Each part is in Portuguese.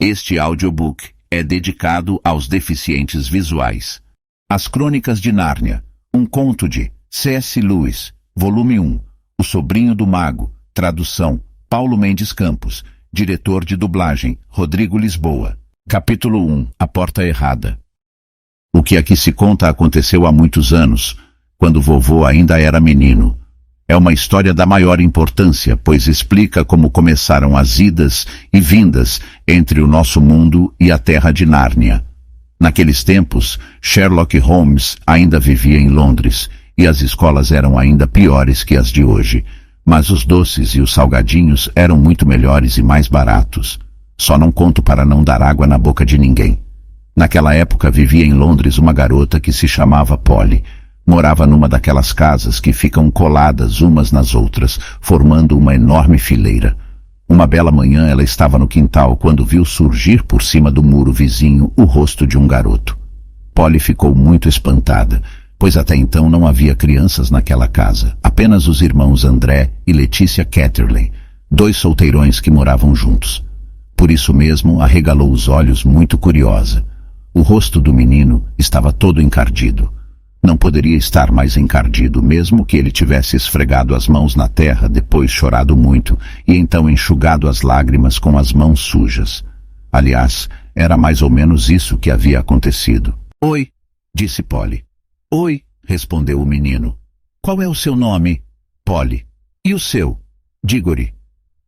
Este audiobook é dedicado aos deficientes visuais. As Crônicas de Nárnia, um conto de C.S. Lewis, volume 1, O Sobrinho do Mago, tradução, Paulo Mendes Campos, diretor de dublagem, Rodrigo Lisboa. Capítulo 1, A Porta Errada. O que aqui se conta aconteceu há muitos anos, quando vovô ainda era menino. É uma história da maior importância, pois explica como começaram as idas e vindas entre o nosso mundo e a terra de Nárnia. Naqueles tempos, Sherlock Holmes ainda vivia em Londres, e as escolas eram ainda piores que as de hoje, mas os doces e os salgadinhos eram muito melhores e mais baratos. Só não conto para não dar água na boca de ninguém. Naquela época vivia em Londres uma garota que se chamava Polly. Morava numa daquelas casas que ficam coladas umas nas outras, formando uma enorme fileira. Uma bela manhã ela estava no quintal quando viu surgir por cima do muro vizinho o rosto de um garoto. Polly ficou muito espantada, pois até então não havia crianças naquela casa, apenas os irmãos André e Letícia Catterley, dois solteirões que moravam juntos. Por isso mesmo arregalou os olhos muito curiosa. O rosto do menino estava todo encardido. Não poderia estar mais encardido, mesmo que ele tivesse esfregado as mãos na terra, depois chorado muito, e então enxugado as lágrimas com as mãos sujas. Aliás, era mais ou menos isso que havia acontecido. "Oi", disse Polly. "Oi", respondeu o menino. "Qual é o seu nome?" "Polly." "E o seu?" "Diggory."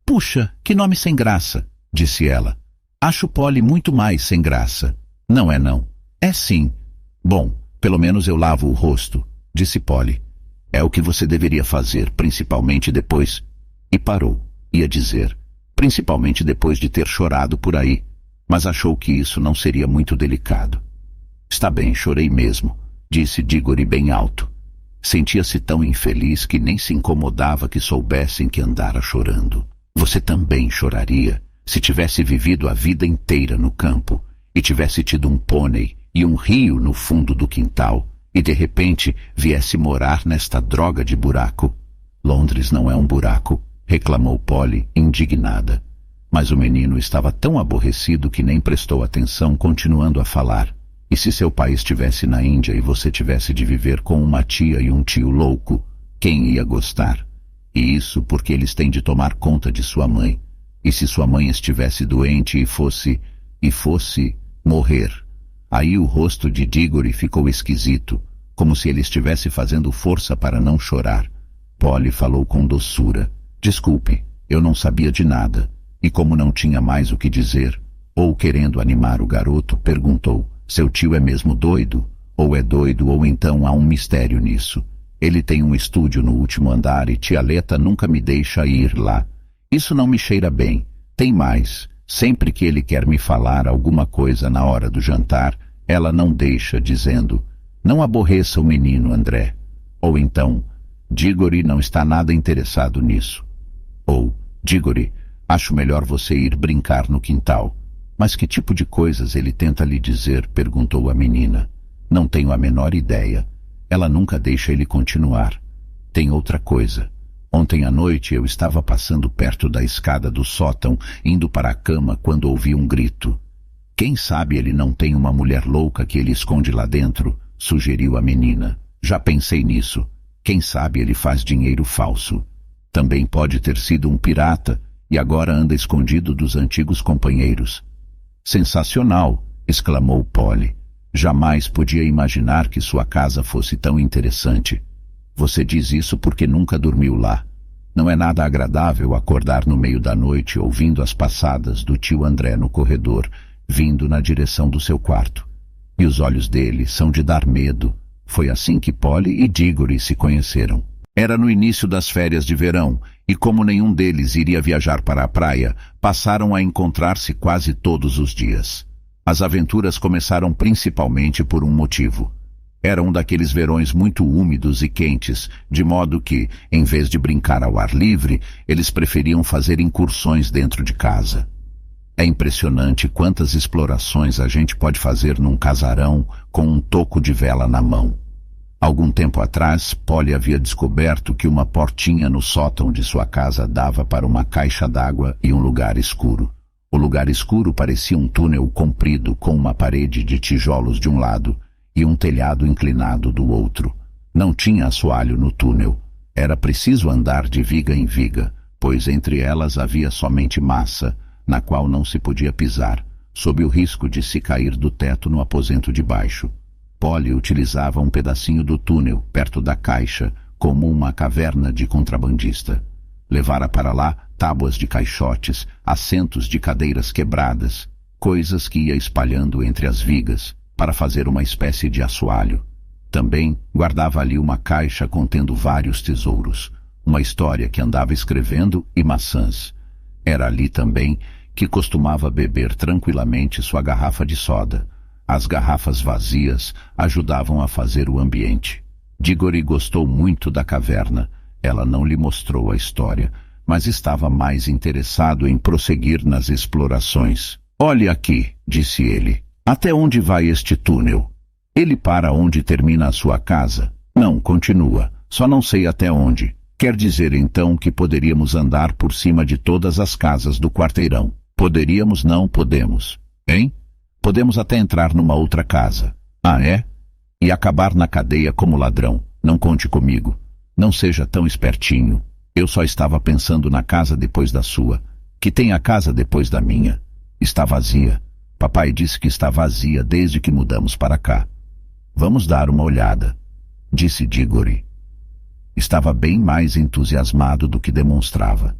"Puxa, que nome sem graça", disse ela. "Acho Polly muito mais sem graça." "Não é não." "É sim." "Bom, pelo menos eu lavo o rosto", disse Polly. "É o que você deveria fazer, principalmente depois." E parou. Ia dizer, principalmente depois de ter chorado por aí, mas achou que isso não seria muito delicado. "Está bem, chorei mesmo", disse Diggory bem alto. Sentia-se tão infeliz que nem se incomodava que soubessem que andara chorando. "Você também choraria se tivesse vivido a vida inteira no campo e tivesse tido um pônei e um rio no fundo do quintal, e de repente viesse morar nesta droga de buraco." "Londres não é um buraco", reclamou Polly, indignada. Mas o menino estava tão aborrecido que nem prestou atenção, continuando a falar. "E se seu pai estivesse na Índia e você tivesse de viver com uma tia e um tio louco, quem ia gostar? E isso porque eles têm de tomar conta de sua mãe. E se sua mãe estivesse doente e fosse morrer?" Aí o rosto de Diggory ficou esquisito, como se ele estivesse fazendo força para não chorar. Polly falou com doçura. "Desculpe, eu não sabia de nada." E como não tinha mais o que dizer, ou querendo animar o garoto, perguntou: "Seu tio é mesmo doido? Ou é doido ou então há um mistério nisso. Ele tem um estúdio no último andar e tia Leta nunca me deixa ir lá. Isso não me cheira bem. Tem mais. Sempre que ele quer me falar alguma coisa na hora do jantar, ela não deixa, dizendo: 'Não aborreça o menino, André.' Ou então: 'Diggory não está nada interessado nisso.' Ou: 'Diggory, acho melhor você ir brincar no quintal.' Mas que tipo de coisas ele tenta lhe dizer?" perguntou a menina. "Não tenho a menor ideia. Ela nunca deixa ele continuar. Tem outra coisa. Ontem à noite eu estava passando perto da escada do sótão, indo para a cama, quando ouvi um grito. 'Quem sabe ele não tem uma mulher louca que ele esconde lá dentro?' sugeriu a menina. 'Já pensei nisso. Quem sabe ele faz dinheiro falso. Também pode ter sido um pirata e agora anda escondido dos antigos companheiros.'" "Sensacional!" exclamou Polly. "Jamais podia imaginar que sua casa fosse tão interessante. Você diz isso porque nunca dormiu lá. Não é nada agradável acordar no meio da noite ouvindo as passadas do tio André no corredor, vindo na direção do seu quarto. E os olhos dele são de dar medo." Foi assim que Polly e Diggory se conheceram. Era no início das férias de verão, e como nenhum deles iria viajar para a praia, passaram a encontrar-se quase todos os dias. As aventuras começaram principalmente por um motivo. Era um daqueles verões muito úmidos e quentes, de modo que, em vez de brincar ao ar livre, eles preferiam fazer incursões dentro de casa. É impressionante quantas explorações a gente pode fazer num casarão com um toco de vela na mão. Algum tempo atrás, Polly havia descoberto que uma portinha no sótão de sua casa dava para uma caixa d'água e um lugar escuro. O lugar escuro parecia um túnel comprido com uma parede de tijolos de um lado e um telhado inclinado do outro. Não tinha assoalho no túnel. Era preciso andar de viga em viga, pois entre elas havia somente massa, na qual não se podia pisar, sob o risco de se cair do teto no aposento de baixo. Polly utilizava um pedacinho do túnel, perto da caixa, como uma caverna de contrabandista. Levara para lá tábuas de caixotes, assentos de cadeiras quebradas, coisas que ia espalhando entre as vigas, para fazer uma espécie de assoalho. Também guardava ali uma caixa contendo vários tesouros, uma história que andava escrevendo e maçãs. Era ali também que costumava beber tranquilamente sua garrafa de soda. As garrafas vazias ajudavam a fazer o ambiente. Diggory gostou muito da caverna. Ela não lhe mostrou a história, mas estava mais interessado em prosseguir nas explorações. "Olhe aqui", disse ele. "Até onde vai este túnel? Ele para onde termina a sua casa?" "Não, continua. Só não sei até onde." "Quer dizer então que poderíamos andar por cima de todas as casas do quarteirão?" "Poderíamos, não podemos." "Hein? Podemos até entrar numa outra casa." "Ah, é? E acabar na cadeia como ladrão. Não conte comigo. Não seja tão espertinho. Eu só estava pensando na casa depois da sua. Que tem a casa depois da minha? Está vazia. Papai disse que está vazia desde que mudamos para cá." "Vamos dar uma olhada", disse Diggory. Estava bem mais entusiasmado do que demonstrava.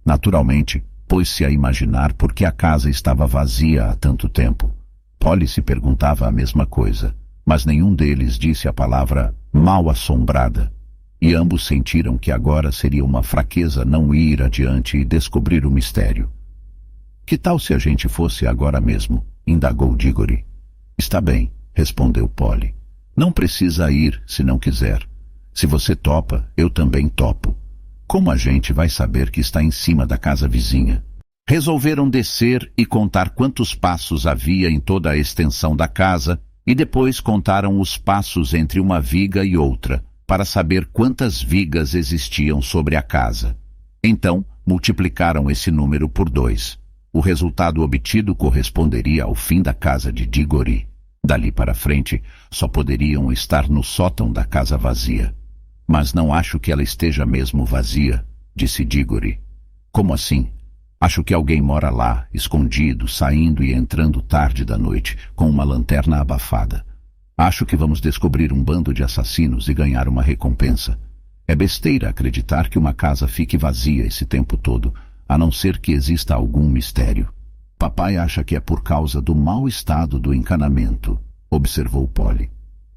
Naturalmente, pôs-se a imaginar por que a casa estava vazia há tanto tempo. Polly se perguntava a mesma coisa, mas nenhum deles disse a palavra mal-assombrada, e ambos sentiram que agora seria uma fraqueza não ir adiante e descobrir o mistério. "Que tal se a gente fosse agora mesmo?" indagou Diggory. "Está bem", respondeu Polly. "Não precisa ir se não quiser. Se você topa, eu também topo. Como a gente vai saber que está em cima da casa vizinha?" Resolveram descer e contar quantos passos havia em toda a extensão da casa, e depois contaram os passos entre uma viga e outra, para saber quantas vigas existiam sobre a casa. Então, multiplicaram esse número por 2. O resultado obtido corresponderia ao fim da casa de Diggory. Dali para frente, só poderiam estar no sótão da casa vazia. "Mas não acho que ela esteja mesmo vazia", disse Diggory. "Como assim?" "Acho que alguém mora lá, escondido, saindo e entrando tarde da noite, com uma lanterna abafada. Acho que vamos descobrir um bando de assassinos e ganhar uma recompensa. É besteira acreditar que uma casa fique vazia esse tempo todo, a não ser que exista algum mistério." "Papai acha que é por causa do mau estado do encanamento", observou Polly.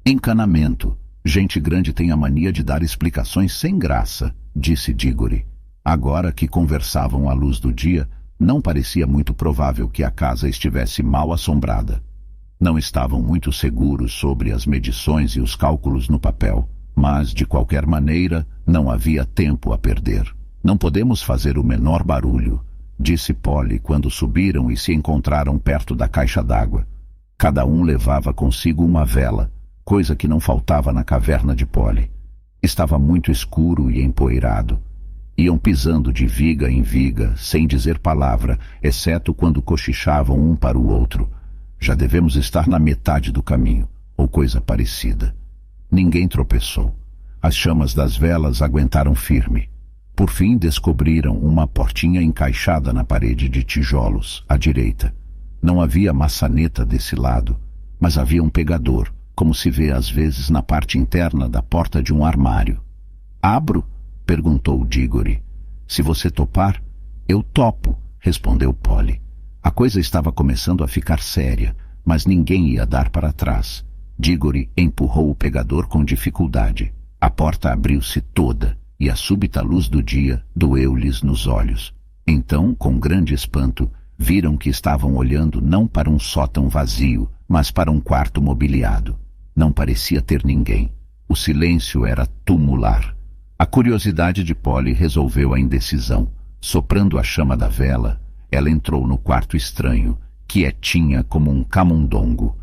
"Encanamento. Gente grande tem a mania de dar explicações sem graça", disse Diggory. Agora que conversavam à luz do dia, não parecia muito provável que a casa estivesse mal assombrada. Não estavam muito seguros sobre as medições e os cálculos no papel, mas, de qualquer maneira, não havia tempo a perder. "Não podemos fazer o menor barulho", disse Polly quando subiram e se encontraram perto da caixa d'água. Cada um levava consigo uma vela, coisa que não faltava na caverna de Polly. Estava muito escuro e empoeirado. Iam pisando de viga em viga, sem dizer palavra, exceto quando cochichavam um para o outro. "Já devemos estar na metade do caminho", ou coisa parecida. Ninguém tropeçou. As chamas das velas aguentaram firme. Por fim descobriram uma portinha encaixada na parede de tijolos, à direita. Não havia maçaneta desse lado, mas havia um pegador, como se vê às vezes na parte interna da porta de um armário. "Abro?" perguntou Diggory. "Se você topar, eu topo", respondeu Polly. A coisa estava começando a ficar séria, mas ninguém ia dar para trás. Diggory empurrou o pegador com dificuldade. A porta abriu-se toda, e a súbita luz do dia doeu-lhes nos olhos. Então, com grande espanto, viram que estavam olhando não para um sótão vazio, mas para um quarto mobiliado. Não parecia ter ninguém. O silêncio era tumular. A curiosidade de Polly resolveu a indecisão. Soprando a chama da vela, ela entrou no quarto estranho, quietinha como um camundongo.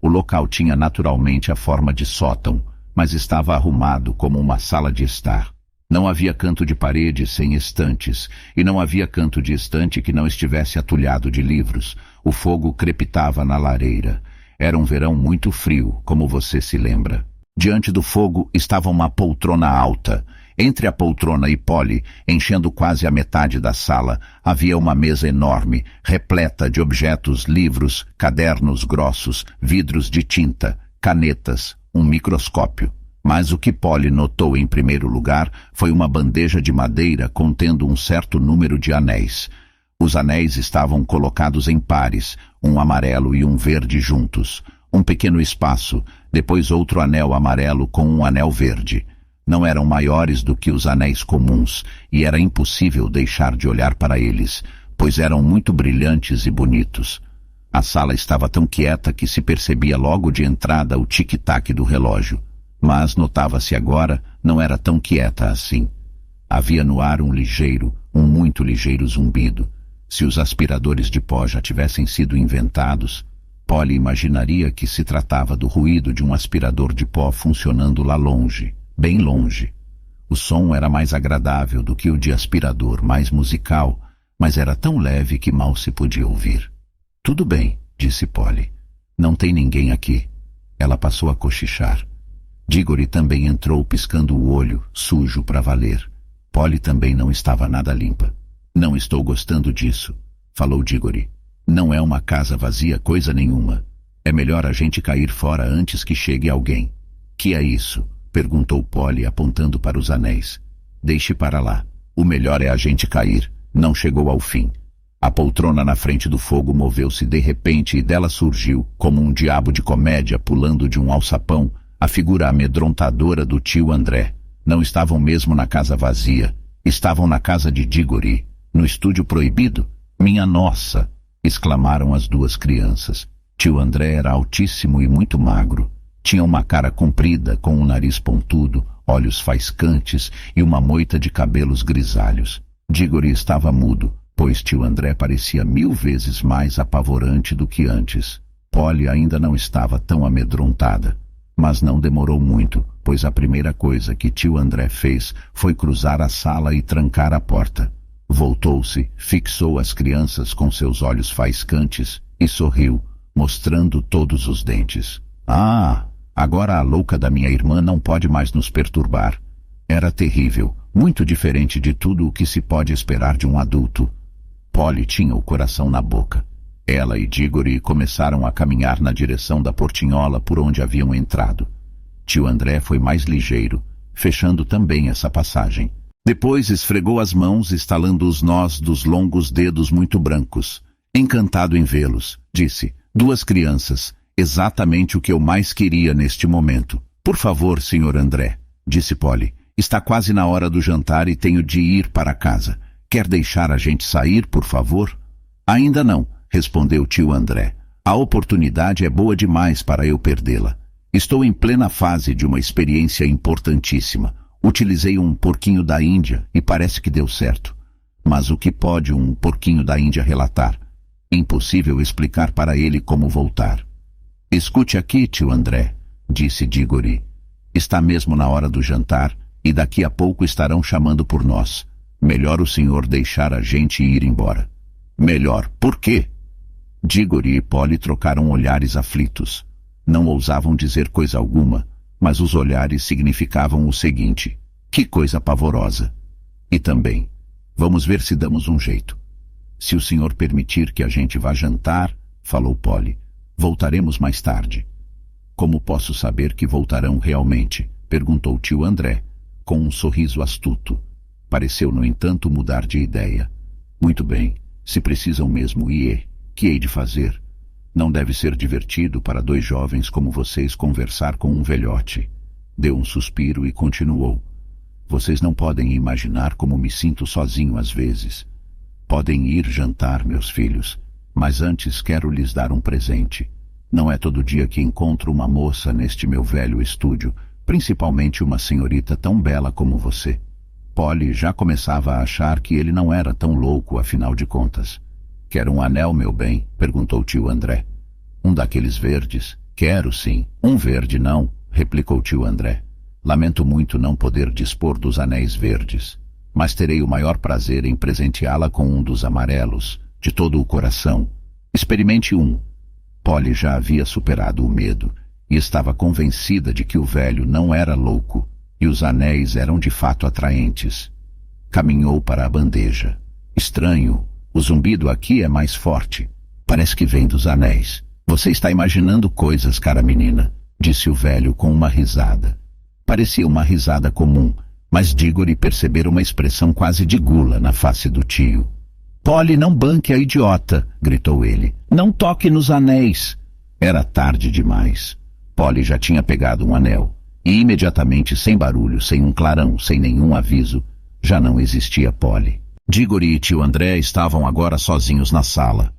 O local tinha naturalmente a forma de sótão, mas estava arrumado como uma sala de estar. Não havia canto de parede sem estantes, e não havia canto de estante que não estivesse atulhado de livros. O fogo crepitava na lareira. Era um verão muito frio, como você se lembra. Diante do fogo estava uma poltrona alta. Entre a poltrona e Polly, enchendo quase a metade da sala, havia uma mesa enorme, repleta de objetos, livros, cadernos grossos, vidros de tinta, canetas, um microscópio. Mas o que Polly notou em primeiro lugar foi uma bandeja de madeira contendo um certo número de anéis. Os anéis estavam colocados em pares, um amarelo e um verde juntos. Um pequeno espaço, depois outro anel amarelo com um anel verde. Não eram maiores do que os anéis comuns, e era impossível deixar de olhar para eles, pois eram muito brilhantes e bonitos. A sala estava tão quieta que se percebia logo de entrada o tic-tac do relógio. Mas notava-se agora, não era tão quieta assim. Havia no ar um muito ligeiro zumbido. Se os aspiradores de pó já tivessem sido inventados, Polly imaginaria que se tratava do ruído de um aspirador de pó funcionando lá longe, bem longe. O som era mais agradável do que o de aspirador, mais musical, mas era tão leve que mal se podia ouvir. Tudo bem, disse Polly. Não tem ninguém aqui. Ela passou a cochichar. Diggory também entrou piscando o olho, sujo para valer. Polly também não estava nada limpa. Não estou gostando disso, falou Diggory. Não é uma casa vazia coisa nenhuma. É melhor a gente cair fora antes que chegue alguém. Que é isso? Perguntou Polly apontando para os anéis. Deixe para lá. O melhor é a gente cair. Não chegou ao fim. A poltrona na frente do fogo moveu-se de repente e dela surgiu, como um diabo de comédia pulando de um alçapão, a figura amedrontadora do tio André. Não estavam mesmo na casa vazia. Estavam na casa de Diggory. No estúdio proibido? Minha nossa! Exclamaram as duas crianças. Tio André era altíssimo e muito magro. Tinha uma cara comprida, com um nariz pontudo, olhos faiscantes e uma moita de cabelos grisalhos. Diggory estava mudo, pois tio André parecia 1000 vezes mais apavorante do que antes. Polly ainda não estava tão amedrontada. Mas não demorou muito, pois a primeira coisa que tio André fez foi cruzar a sala e trancar a porta. Voltou-se, fixou as crianças com seus olhos faiscantes e sorriu, mostrando todos os dentes. Ah, agora a louca da minha irmã não pode mais nos perturbar. Era terrível, muito diferente de tudo o que se pode esperar de um adulto. Polly tinha o coração na boca. Ela e Diggory começaram a caminhar na direção da portinhola por onde haviam entrado. Tio André foi mais ligeiro, fechando também essa passagem. Depois esfregou as mãos, estalando os nós dos longos dedos muito brancos. Encantado em vê-los, disse. 2 crianças, exatamente o que eu mais queria neste momento. Por favor, Sr. André, disse Polly. Está quase na hora do jantar e tenho de ir para casa. Quer deixar a gente sair, por favor? Ainda não, respondeu tio André. A oportunidade é boa demais para eu perdê-la. Estou em plena fase de uma experiência importantíssima. Utilizei um porquinho da Índia e parece que deu certo. Mas o que pode um porquinho da Índia relatar? Impossível explicar para ele como voltar. Escute aqui, tio André, disse Diggory. Está mesmo na hora do jantar e daqui a pouco estarão chamando por nós. Melhor o senhor deixar a gente ir embora. Melhor, por quê? Diggory e Polly trocaram olhares aflitos. Não ousavam dizer coisa alguma, mas os olhares significavam o seguinte: que coisa pavorosa. E também, vamos ver se damos um jeito. Se o senhor permitir que a gente vá jantar, falou Polly, voltaremos mais tarde. Como posso saber que voltarão realmente? Perguntou tio André, com um sorriso astuto. Pareceu, no entanto, mudar de ideia. Muito bem, se precisam mesmo ir, que hei de fazer? Não deve ser divertido para 2 jovens como vocês conversar com um velhote. Deu um suspiro e continuou. Vocês não podem imaginar como me sinto sozinho às vezes. Podem ir jantar, meus filhos, mas antes quero lhes dar um presente. Não é todo dia que encontro uma moça neste meu velho estúdio, principalmente uma senhorita tão bela como você. Polly já começava a achar que ele não era tão louco, afinal de contas. Quer um anel, meu bem? Perguntou tio André. Um daqueles verdes? Quero, sim. Um verde não, replicou tio André. Lamento muito não poder dispor dos anéis verdes, mas terei o maior prazer em presenteá-la com um dos amarelos, de todo o coração. Experimente um. Polly já havia superado o medo e estava convencida de que o velho não era louco e os anéis eram de fato atraentes. Caminhou para a bandeja. Estranho, o zumbido aqui é mais forte. Parece que vem dos anéis. Você está imaginando coisas, cara menina, disse o velho com uma risada. Parecia uma risada comum, mas Diggory percebera uma expressão quase de gula na face do tio. Polly, não banque a idiota, gritou ele. Não toque nos anéis. Era tarde demais. Polly já tinha pegado um anel, e imediatamente, sem barulho, sem um clarão, sem nenhum aviso, já não existia Polly. Diggory e tio André estavam agora sozinhos na sala.